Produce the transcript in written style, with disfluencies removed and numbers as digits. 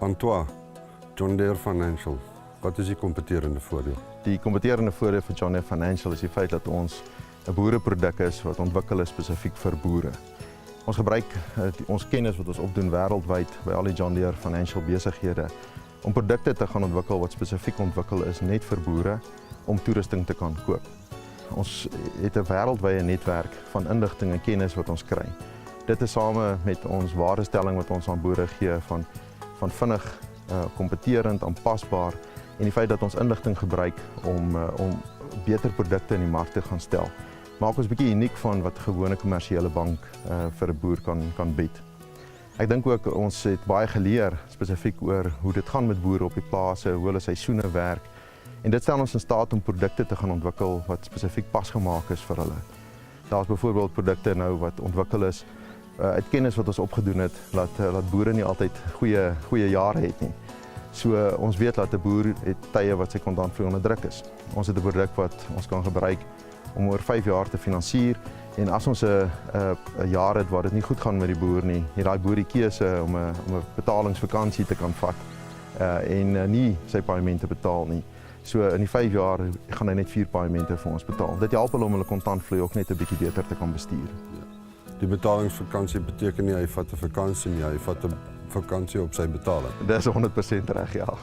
Antoine, John Deere Financial. Wat is die kompeterende voordeel? Die kompeterende voordeel vir John Deere Financial is die feit dat ons 'n boereproduk is wat ontwikkel is spesifiek vir boere. Ons gebruik ons kennis wat ons opdoen wêreldwyd by al die John Deere Financial besighede om produkte te gaan ontwikkel wat spesifiek ontwikkel is net vir boere om toerusting te kan koop. Ons het 'n wêreldwye netwerk van inligting en kennis wat ons kry. Dit is same met ons waardestelling wat ons aan boere gee van vinnig, kompeterend, aanpasbaar en die feit dat ons inligting gebruik om beter produkte in die mark te gaan stel. Maak ons bietjie uniek van wat 'n gewone kommersiële bank vir 'n boer kan bied. Ek dink ook ons het baie geleer spesifiek oor hoe dit gaan met boere op die plase, hoe hulle seisoene werk. En dit stel ons in staat om produkte te gaan ontwikkel wat spesifiek pasgemaak is vir hulle. Daar's byvoorbeeld produkte nou wat ontwikkel is uit kennis wat ons opgedoen het, laat boere nie altyd goeie jare het nie. So ons weet dat 'n boer het tye wat sy kontantvloei onder druk is. Ons het 'n produk wat ons kan gebruik om oor 5 jaar te finansier en as ons 'n jaar het waar dit nie goed gaan met die boer nie, het daai boer die keuse om 'n betalingsvakansie te kan vat en nie sy paemente betaal nie. So in die 5 jaar gaan hy net 4 paemente vir ons betaal. Dit help hulle om hulle kontantvloei ook net 'n bietjie beter te kan bestuur. Ja. Die betalingsvakansie beteken nie hy vat 'n vakansie nie, hy vat 'n vakansie op sy betaling. Dis 100% reg, ja.